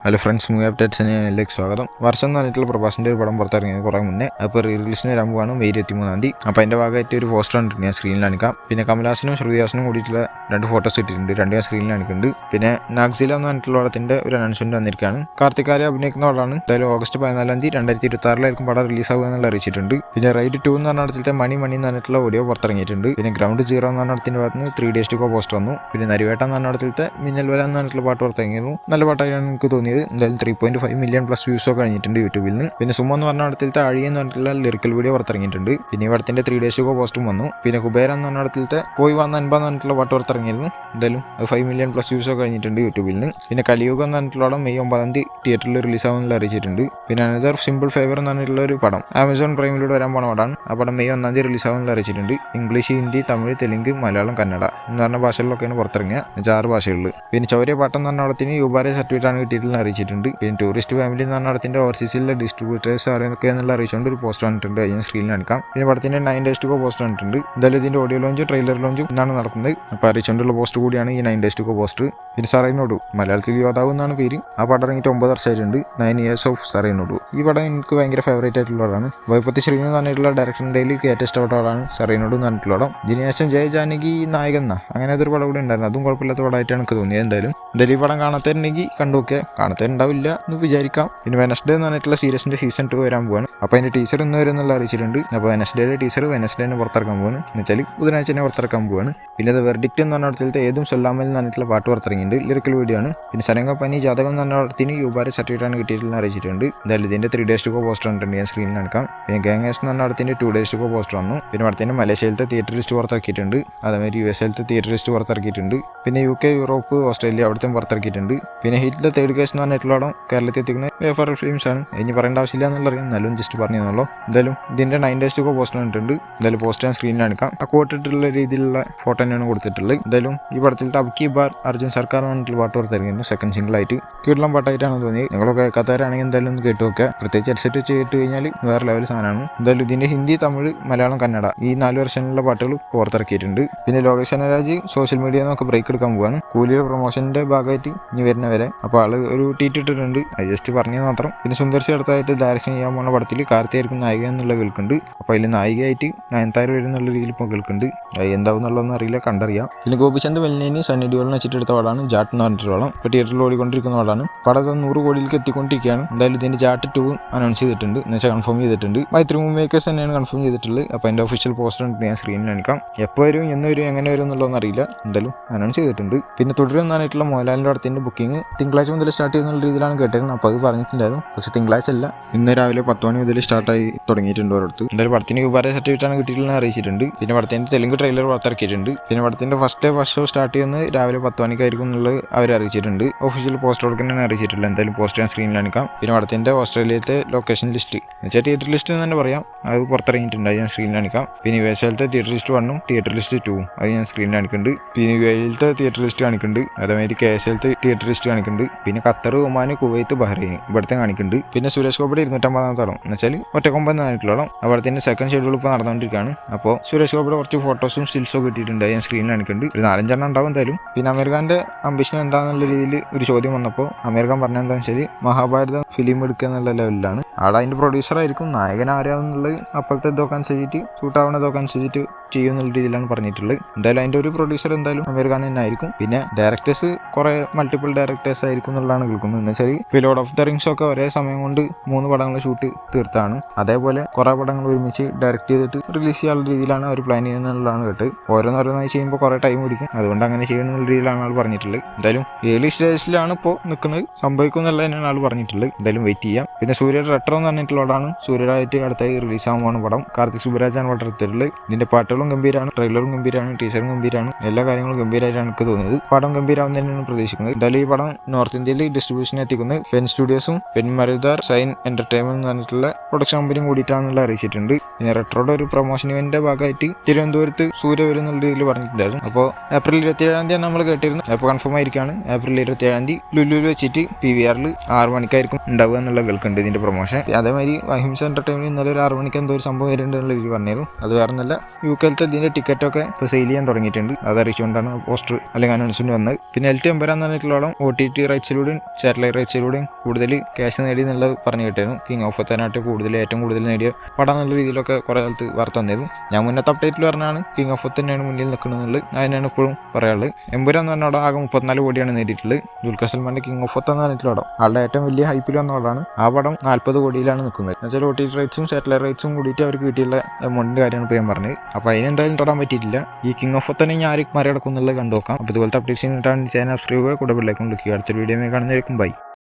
Hello friends, movie അപ്ഡേറ്റ്സിന് എല്ലാവർക്കും സ്വാഗതം. വർഷം എന്ന് പറഞ്ഞിട്ടുള്ള പ്രഭാസിൻ്റെ ഒരു പടം പുറത്തിറങ്ങിയത് കുറേ മുന്നേ. അപ്പോൾ റിലീസിന് വരാൻ പോവാണ് മെയ് 23 അപ്പോൾ അതിൻ്റെ ഭാഗമായിട്ട് ഒരു പോസ്റ്റർ കണ്ടിട്ട് ഞാൻ സ്ക്രീനിൽ കാണിക്കാം. പിന്നെ കമൽഹാസനും ശ്രുതിഹാസനും കൂടിയിട്ടുള്ള 2 ഫോട്ടോസ് ഇട്ടിട്ടുണ്ട്. 2 ഞാൻ സ്ക്രീനിൽ കാണിക്കുന്നുണ്ട്. പിന്നെ നാഗ്സില എന്ന് പറഞ്ഞിട്ടുള്ള പടത്തിൻ്റെ ഒരു അനൗൺസ്മെന്റ് വന്നിരിക്കുകയാണ്. കാർത്തിക് ആര്യ അഭിനയിക്കുന്ന പടമാണ്. എന്തായാലും ഓഗസ്റ്റ് 14 2026 പടം റിലീസാവുക എന്നുള്ള അറിയിച്ചിട്ടുണ്ട്. പിന്നെ റൈഡ് 2 എന്ന് പറഞ്ഞ പടത്തിലത്തെ മണി എന്ന് പറഞ്ഞിട്ടുള്ള ഓഡിയോ പുറത്തിറങ്ങിയിട്ടുണ്ട്. പിന്നെ ഗ്രൗണ്ട് 0 എന്ന് പറഞ്ഞ പടത്തിൻ്റെ ഭാഗത്ത് നിന്ന് 3 days to go പോസ്റ്റർ വന്നു. പിന്നെ നരിവേട്ട എന്ന് പറഞ്ഞ പടത്തിലത്തെ മിന്നൽ വല എന്ന് പറഞ്ഞിട്ടുള്ള പാട്ട് പുറത്തിറങ്ങിയിരുന്നു. നല്ല പാട്ടായിട്ടാണ് എനിക്ക് തോന്നിയത്. എന്തായാലും 3.5 million പ്ലസ് വ്യൂസോ കഴിഞ്ഞിട്ടുണ്ട് യൂട്യൂബിൽ നിന്ന്. പിന്നെ സുമ എന്ന് പറഞ്ഞ പടത്തിലത്തെ ആഴി എന്ന് പറഞ്ഞിട്ടുള്ള ലിറിക്കൽ വീഡിയോ പുറത്തിറങ്ങിയിട്ടുണ്ട്. പിന്നെ ഈ പടത്തിന്റെ 3 days to go പോസ്റ്റും വന്നു. പിന്നെ കുബേര എന്ന് പറഞ്ഞ പടത്തിലത്തെ പോയി വന്ന അൻപ എന്ന് പറഞ്ഞിട്ടുള്ള പാട്ട് പുറത്തിറങ്ങിയിരുന്നു. എന്തായാലും 5 million പ്ലസ് വ്യൂസോ കഴിഞ്ഞിട്ടുണ്ട് യൂട്യൂബിൽ നിന്ന്. പിന്നെ കലിയുഗം എന്ന് പറഞ്ഞിട്ടുള്ള മെയ് 9 തിയേറ്ററിൽ റിലീസാവുമെന്ന് അറിയിച്ചിട്ടുണ്ട്. പിന്നെ അനദർ സിമ്പിൾ ഫേവർ എന്ന് പറഞ്ഞിട്ടുള്ള ഒരു പടം ആമസോൺ പ്രൈമിലൂടെ വരാൻ പോണ പടമാണ്. ആ പടം മെയ് 1 റിലീസാവുമെന്ന് അറിയിച്ചിട്ടുണ്ട്. ഇംഗ്ലീഷ്, ഹിന്ദി, തമിഴ്, തെലുങ്ക്, മലയാളം, കന്നഡ എന്ന് പറഞ്ഞ ഭാഷകളിലൊക്കെയാണ് പുറത്തിറങ്ങിയ 6 ഭാഷകളിൽ. പിന്നെ ചൗര്യ പാട്ടം എന്ന് പറഞ്ഞ പടത്തിന് യുബാരെ സർട്ടിഫിക്കറ്റ് ആണ് കിട്ടിയിട്ടുള്ള അറിയിച്ചിട്ടുണ്ട്. പിന്നെ ടൂറിസ്റ്റ് ഫാമിലി എന്ന് പറഞ്ഞ പടത്തിന്റെ ഓവർസീസിലെ ഡിസ്ട്രിബ്യൂട്ടേഴ്സ് അറിയൊക്കെ എന്നുള്ള അറിയിച്ചുകൊണ്ട് ഒരു പോസ്റ്റർ വന്നിട്ടുണ്ട്. അതിന് സ്ക്രീനിൽ കാണിക്കാം. പിന്നെ പടത്തിന്റെ 9 days to go പോസ്റ്റർ വന്നിട്ടുണ്ട്. എന്തായാലും ഇതിന്റെ ഓഡിയോ ലോഞ്ചും ട്രെയിലർ ലോഞ്ചും എന്നാണ് നടക്കുന്നത്. അപ്പോൾ അറിയിച്ചുകൊണ്ടുള്ള പോസ്റ്റർ കൂടിയാണ് ഈ 9 days to go പോസ്റ്റർ. പിന്നെ സറൈനോടു, മലയാളത്തിൽ യോദ്ധാവ് എന്നാണ് പേര്. ആ പടം ഇറങ്ങിയിട്ട് 9 വർഷമായിട്ടുണ്ട്. 9 years ഓഫ് സറൈനോടു. ഈ പടം എനിക്ക് ഭയങ്കര ഫേവറേറ്റ് ആയിട്ടുള്ള പടമാണ്. വൈപ്പത്തി ശ്രീനു എന്ന് പറഞ്ഞിട്ടുള്ള ഡയറക്ഷൻ്റെ ഏറ്റവും ഇഷ്ടപ്പെട്ട പടമാണ് സറൈനോടു എന്ന് പറഞ്ഞിട്ടുള്ള പടം. ഇതിനുശേഷം ജയജാനകി നായകൻ അങ്ങനെ അതൊരു പടം കൂടി ഉണ്ടായിരുന്നു. അതും കുഴപ്പമില്ലാത്ത പടമായിട്ടാണ് എനിക്ക് തോന്നിയത്. എന്തായാലും ഈ പടം കാണാത്തരുണ്ടെങ്കിൽ കണ്ടുനോക്കുക. കാണാത്തരുണ്ടാവില്ല എന്ന് വിചാരിക്കാം. പിന്നെ വെനസ്ഡേ എന്ന് പറഞ്ഞിട്ടുള്ള സീരീസിന്റെ സീസൺ 2 വരാൻ പോവാണ്. അപ്പോൾ അതിന്റെ ടീച്ചർ ഇന്ന് വരും എന്നുള്ള അറിയിച്ചിട്ടുണ്ട്. അപ്പോൾ വെനസ്ഡേയുടെ ടീച്ചർ വെനസ്ഡേനെ പുറത്തിറക്കാൻ പോവാണ്. എന്ന് വെച്ചാൽ ബുധനാഴ്ച തന്നെ പുറത്തിറക്കാൻ പോവാണ്. പിന്നെ അത് വെർഡിക്റ്റ് എന്ന് പറഞ്ഞ പടത്തിലത്തെ ഏതും സൊല്ലാമൽ എന്ന് പറഞ്ഞിട്ടുള്ള പാട്ട് പുറത്തിറങ്ങിയിട്ടുണ്ട്. ലിറിക്കൽ വീഡിയോ ആണ്. പിന്നെ സരംഗപ്പനി ജാതകം എന്ന് പറഞ്ഞ പടത്തിന് യുബാരെ സർട്ടിഫിക്കറ്റ് ആണ് കിട്ടിയിട്ടുള്ള അറിയിച്ചിട്ടുണ്ട്. എന്തായാലും ഇതിന്റെ 3 days to go പോസ്റ്റർ വന്നിട്ടുണ്ട്. ഞാൻ സ്ക്രീനിൽ കാണിക്കാം. പിന്നെ ഗാങ്ങേഴ്സ് എന്ന് പറഞ്ഞ പടത്തിന്റെ 2 days to go പോസ്റ്റർ വന്നു. പിന്നെ പടത്തിന്റെ മലേഷ്യയിലത്തെ തിയേറ്റർ ലിസ്റ്റ് പുറത്തിറക്കിയിട്ടുണ്ട്. അതേമാതിരി USA തിയേറ്റർ ലിസ്റ്റ് പുറത്തിറക്കിയിട്ടുണ്ട്. പിന്നെ UK, യൂറോപ്പ്, ഓസ്ട്രേലിയ അവിടുത്തെ പുറത്തിറക്കിയിട്ടുണ്ട്. പിന്നെ ഹിറ്റിലെ തേർഡ് കേസ് എന്ന് പറഞ്ഞിട്ടുള്ള പടം കേരളത്തിൽ എത്തിക്കുന്ന വേഫർ ഫിലിംസ് ആണ്. ഇനി പറയേണ്ട ആവശ്യമില്ല എന്നുള്ളറിയാം. എന്നാലും ജസ്റ്റ് പറഞ്ഞല്ലോ. എന്തായാലും ഇതിന്റെ 9 days to go പോസ്റ്റർ വന്നിട്ടുണ്ട്. എന്തായാലും പോസ്റ്റർ ഞാൻ സ്ക്രീനിൽ കാണിക്കാം. ആ കോട്ടിട്ടുള്ള രീതിയിലുള്ള ഫോട്ടോ തന്നെയാണ് കൊടുത്തിട്ടുള്ളത്. എന്തായാലും ഈ പടത്തിലത്തെ അബ്കി ബാർ അർജുൻ സർക്കാർ എന്ന് പറഞ്ഞിട്ടുള്ള പാട്ട് പുറത്തിറങ്ങിയിരുന്നു. സെക്കൻഡ് സിംഗിൾ ആയിട്ട് കീഴളം പാട്ടായിട്ടാണ് തോന്നിയത്. നിങ്ങളൊക്കെ കേൾക്കാത്തവരാണെങ്കിൽ എന്തായാലും ഒന്ന് കേട്ട് നോക്കുക. പ്രത്യേകിച്ച് ഹെഡ്സെറ്റ് ചെയ്തിട്ട് കഴിഞ്ഞാൽ വേറെ ലെവൽ സാധനമാണ്. എന്തായാലും ഇതിന്റെ ഹിന്ദി, തമിഴ്, മലയാളം, കന്നഡ ഈ 4 വെർഷനിലുള്ള പാട്ടുകൾ പുറത്തിറക്കിയിട്ടുണ്ട്. പിന്നെ ലോകേഷ് കനരാജ് സോഷ്യൽ മീഡിയ എന്നൊക്കെ ബ്രേക്ക് എടുക്കാൻ പോവാണ്. കൂലിയുടെ പ്രൊമോഷന്റെ ഭാഗമായിട്ട് ഇനി വരുന്നവരെ. അപ്പോൾ ആള് ഒരു ട്വീറ്റ് ഇട്ടിട്ടുണ്ട്. അത് ജസ്റ്റ് പറഞ്ഞത് മാത്രം. പിന്നെ സുന്ദർശി അടുത്തായിട്ട് ഡയറക്ഷൻ ചെയ്യാൻ പോകുന്ന പടത്തിൽ കാർത്തിയായിരിക്കും നായിക എന്നുള്ള കേൾക്കുന്നുണ്ട്. അപ്പോൾ അതിൽ നായികയായിട്ട് നയൻതാര വരുന്നുള്ള രീതിയിൽ ഇപ്പോൾ കേൾക്കുന്നുണ്ട്. എന്താവും എന്നുള്ളതൊന്നും അറിയില്ല, കണ്ടറിയാം. പിന്നെ ഗോപിചന്ദ് വെല്ലിനെ സണ്ണി ഡിയോളിനെ വെച്ചിട്ട് എടുത്ത പടമാണ് ജാട്ട് എന്ന് പറഞ്ഞിട്ട് പടം. ഇപ്പോൾ തിയേറ്ററിൽ ഓടിക്കൊണ്ടിരിക്കുന്ന പടമാണ്. പടം 100 കോടിയിലേക്ക് എത്തിക്കൊണ്ടിരിക്കുകയാണ്. എന്തായാലും ഇതിന്റെ ജാട്ട് 2 അനൗൺസ് ചെയ്തിട്ടുണ്ട്. എന്ന് വെച്ചാൽ കൺഫേം ചെയ്തിട്ടുണ്ട്. മൈത്രി മൂവി മേക്കേഴ്സ് തന്നെയാണ് കൺഫേം ചെയ്തിട്ടുള്ളത്. അപ്പോൾ അതിന്റെ ഒഫീഷ്യൽ പോസ്റ്റർ ഞാൻ സ്ക്രീനിൽ കാണിക്കാം. എപ്പോൾ വരും, എന്ന് വരും, എങ്ങനെ വരും എന്നുള്ളതൊന്നും അറിയില്ല. എന്തായാലും അനൗൺസ് ചെയ്തിട്ടുണ്ട്. പിന്നെ തുടരുന്നതായിട്ടുള്ള മോഹൻലാലിന്റെ പടത്തിന്റെ ബുക്കിംഗ് തിങ്കളാഴ്ച മുതൽ സ്റ്റാർട്ട് ചെയ്യുന്ന രീതിയിലാണ് കേട്ടിരുന്നത്. അപ്പോൾ അത് പറഞ്ഞിട്ടുണ്ടായിരുന്നു. പക്ഷേ തിങ്കളാഴ്ച അല്ല, ഇന്ന് രാവിലെ 10 മണി മുതൽ സ്റ്റാർട്ടായി തുടങ്ങിയിട്ടുണ്ട് ഓരോരുത്തർ. എന്തായാലും പടത്തിന് യുബാരെ സർട്ടിഫിക്കറ്റ് ആണ് കിട്ടിയിട്ടുള്ള അറിയിച്ചിട്ടുണ്ട്. പിന്നെ പടത്തിന്റെ തെലുങ്ക് ട്രെയിലർ പുറത്തിറക്കിയിട്ടുണ്ട്. പിന്നെ പടത്തിന്റെ ഫസ്റ്റ് ഷോ സ്റ്റാർട്ട് ചെയ്യുന്നത് രാവിലെ 10 മണിക്കായിരിക്കും എന്നുള്ളത് അവർ അറിയിച്ചിട്ടുണ്ട്. ഒഫീഷ്യൽ പോസ്റ്റർ കൊടുക്കാനാണ് അറിയിച്ചിട്ടുള്ളത്. എന്തായാലും പോസ്റ്റർ ഞാൻ സ്ക്രീനിൽ കാണിക്കാം. പിന്നെ പടത്തിന്റെ ഓസ്ട്രേലിയത്തെ ലൊക്കേഷൻ ലിസ്റ്റ് എന്നുവെച്ചാൽ തിയേറ്റർ ലിസ്റ്റ് എന്ന് തന്നെ പറയാം. അത് പുറത്തിറങ്ങിയിട്ടുണ്ട്. അത് ഞാൻ സ്ക്രീനിൽ കാണിക്കാം. പിന്നെ USA തിയേറ്റർ ലിസ്റ്റ് 1ഉം തിയേറ്റർ ലിസ്റ്റ് 2ഉം അത് ഞാൻ സ്ക്രീനിൽ കാണിക്കുന്നുണ്ട്. പിന്നെ UAE തിയേറ്റർ ലിസ്റ്റ് കാണിക്കുന്നുണ്ട്. അതേമാതിരി KSL തിയേറ്റർ ലിസ്റ്റ് കാണിക്കുന്നുണ്ട്. പിന്നെ ഖത്തർ, ഒമാൻ, കുവൈത്ത്, ബഹ്റൈൻ ഇവിടുത്തെ കാണിക്കുന്നുണ്ട്. പിന്നെ സുരേഷ് ഗോപിയുടെ 250 എന്ന് വെച്ചാൽ ഒറ്റക്കൊമ്പനായിട്ടുള്ള അവിടത്തിന്റെ സെക്കൻഡ് ഷെഡ്യൂൾ ഇപ്പോൾ നടന്നുകൊണ്ടിരിക്കുകയാണ്. അപ്പോൾ സുരേഷ് ഗോപിയുടെ കുറച്ച് ഫോട്ടോസും സ്റ്റിൽസും കിട്ടിയിട്ടുണ്ട്. ഞാൻ സ്ക്രീനിൽ കാണിക്കുന്നുണ്ട്. ഒരു 4-5 ഉണ്ടാവും എന്തായാലും. പിന്നെ അമീർ ഖാന്റെ അംബിഷൻ എന്താണെന്നുള്ള രീതിയിൽ ഒരു ചോദ്യം വന്നപ്പോൾ അമീർ ഖാൻ പറഞ്ഞത് എന്താണെന്ന് വെച്ചാൽ മഹാഭാരതം ഫിലിം എടുക്കുക എന്നുള്ള ലെവലിലാണ്. ആടെ അതിന്റെ പ്രൊഡ്യൂസർ ആയിരിക്കും. നായകൻ ആരാന്നുള്ളത് അപ്പോഴത്തെ ഇതൊക്കെ അനുസരിച്ചിട്ട് സൂട്ടാവുന്നതൊക്കെ അനുസരിച്ചിട്ട് ചെയ്യുന്നുള്ള രീതിയിലാണ് പറഞ്ഞിട്ടുള്ളത്. എന്തായാലും അതിന്റെ ഒരു പ്രൊഡ്യൂസർ എന്തായാലും അമീർ ഖാൻ തന്നെ ആയിരിക്കും. പിന്നെ ഡയറക്ടേഴ്സ് കുറെ മൾട്ടിപ്പിൾ ഡയറക്ടേഴ്സ് ആയിരിക്കും എന്നുള്ളതാണ് കേൾക്കുന്നത്. എന്ന് വെച്ചാൽ ലോർഡ് ഓഫ് ദ റിങ്സ് ഒക്കെ ഒരേ സമയം കൊണ്ട് 3 പടങ്ങൾ ഷൂട്ട് തീർത്താണ്. അതേപോലെ കുറെ പടങ്ങൾ ഒരുമിച്ച് ഡയറക്ട് ചെയ്തിട്ട് റിലീസ് ചെയ്യാനുള്ള രീതിയിലാണ് അവർ പ്ലാൻ ചെയ്യുന്നതാണ് കേട്ട്. ഓരോന്നോരോന്നായി ചെയ്യുമ്പോൾ കുറെ ടൈം പിടിക്കും. അതുകൊണ്ട് അങ്ങനെ ചെയ്യണമെന്നുള്ള രീതിയിലാണ് ആൾ പറഞ്ഞിട്ടുള്ളത്. എന്തായാലും ഏർലി സ്റ്റേജിലാണ് ഇപ്പോൾ നിൽക്കുന്നത്. സംഭവിക്കും എന്നുള്ള തന്നെയാണ് ആൾ പറഞ്ഞിട്ടുള്ളത്. എന്തായാലും വെയിറ്റ് ചെയ്യാം. പിന്നെ സൂര്യയുടെ റെട്രോ എന്ന് പറഞ്ഞിട്ടുള്ളതാണ് സൂര്യരായിട്ട് അടുത്തായി റിലീസ് ആകാൻ പോകുന്ന പടം. കാർത്തിക് സുബരാജാണ് പടം എടുത്തിട്ടുള്ളത്. ഇതിന്റെ പാട്ടുകളും ഗംഭീരമാണ്, ട്രെയിലറും ഗംഭീരമാണ്, ടീച്ചറും ഗംഭീരമാണ്. എല്ലാ കാര്യങ്ങളും ഗംഭീരമായിട്ടാണ് എനിക്ക് തോന്നിയത്. പടം ഗംഭീരാവും തന്നെയാണ് പ്രതീക്ഷിക്കുന്നത്. എന്തായാലും ഈ പടം നോർത്ത് ഇന്ത്യയിൽ ഡിസ്ട്രിബ്യൂഷൻ എത്തിക്കുന്നത് പെൻ സ്റ്റുഡിയോസും പെൻ മരുദാർ സൈൻ എന്റർടൈൻമെന്റ് എന്ന് പറഞ്ഞിട്ടുള്ള പ്രൊഡക്ഷൻ കമ്പനിയും കൂടിയിട്ടാണെന്നുള്ള അറിയിച്ചിട്ടുണ്ട്. പിന്നെ റെട്രോയുടെ ഒരു പ്രൊമോഷൻ ഇവന്റിന്റെ ഭാഗമായിട്ട് തിരുവനന്തപുരത്ത് സൂര്യ വരും എന്നുള്ള രീതിയിൽ പറഞ്ഞിട്ടുണ്ടായിരുന്നു. അപ്പോൾ ഏപ്രിൽ 27 നമ്മൾ കേട്ടിരുന്നു. അപ്പോൾ കൺഫേം ആയിരിക്കാണ് ഏപ്രിൽ 27 ലുലുവിൽ വെച്ചിട്ട് PVRൽ 6 മണിക്കായിരിക്കും ഉണ്ടാവുക എന്നുള്ള കേൾക്കുന്നുണ്ട് ഇതിന്റെ പ്രൊമോഷൻ. അതേമാതിരി അഹിംസ എന്റർടൈൻമെന്റ് ഇന്നലെ ഒരു 6 മണിക്ക് എന്തോ ഒരു സംഭവം വരുന്നുണ്ട് എന്നുള്ള രീതി പറഞ്ഞിരുന്നു. അത് വേറെ നല്ല UK-ലത്തെ ഇതിന്റെ ടിക്കറ്റൊക്കെ ഇപ്പോൾ സെയിൽ ചെയ്യാൻ തുടങ്ങിയിട്ടുണ്ട്. അത് അറിയിച്ചുകൊണ്ടാണ് പോസ്റ്റർ അല്ലെങ്കിൽ അനൗൺസ്മെന്റ് വന്നത്. പിന്നെ LT എമ്പുരാൻ പറഞ്ഞിട്ടുള്ളോളം OTT റൈറ്റ്സിലൂടെയും സാറ്റലൈറ്റ് റൈറ്റ്സിലൂടെയും കൂടുതൽ ക്യാഷ് നേടി എന്നുള്ളത് പറഞ്ഞു കിട്ടിയിരുന്നു. കിങ് ഓഫ് കൊത്തനായിട്ട് ഏറ്റവും കൂടുതൽ നേടിയ പടം എന്നുള്ള രീതിയിലൊക്കെ കുറേ കാലത്ത് വാർത്ത വന്നിരുന്നു. ഞാൻ മുന്നത്തെ അപ്ഡേറ്റിൽ പറഞ്ഞാണ് കിങ് ഓഫ് തന്നെയാണ് മുന്നിൽ നിൽക്കണമെന്നുള്ളത്. അതിനാണ് ഇപ്പോഴും പറയാനുള്ളത്. എമ്പുരാൻ എന്ന് പറഞ്ഞാൽ ആകെ 34 കോടിയാണ് നേടിയിട്ടുള്ളത്. ദുൽഖർ സൽമാന്റെ കിങ് ഓഫ് എന്ന് പറഞ്ഞിട്ടുള്ള പടം ആളുടെ ഏറ്റവും വലിയ ഹൈപ്പിൽ വന്ന പടമാണ്. ആ പടം 40 കോടിയിലാണ് നിൽക്കുന്നത്. എന്നുവെച്ചാൽ OTT റൈറ്റ്സും സാറ്റലൈറ്റ് റൈറ്റ്സും കൂടിയിട്ട് അവർക്ക് കിട്ടിയുള്ള എമൗണ്ടിന്റെ കാര്യമാണ് ഇപ്പോൾ ഞാൻ പറഞ്ഞത്. അപ്പോൾ അതിനെന്തായാലും തൊടാൻ പറ്റിയിട്ടില്ല. ഈ കിങ് ഓഫ് തന്നെ ഞാൻ ആരും മറികടക്കും എന്നുള്ളത് കണ്ടു നോക്കാം. അപ്പോൾ ഇതുപോലത്തെ അപ്ഡേറ്റ്സ് ചാനൽ സബ്സ്ക്രൈബ് ചെയ്യുക, കൂടെ ബെല്ലൈക്കൺ ക്ലിക്ക് ചെയ്യുക. അടുത്തൊരു വീഡിയോ കാണുന്നതായിരിക്കും. ബൈ.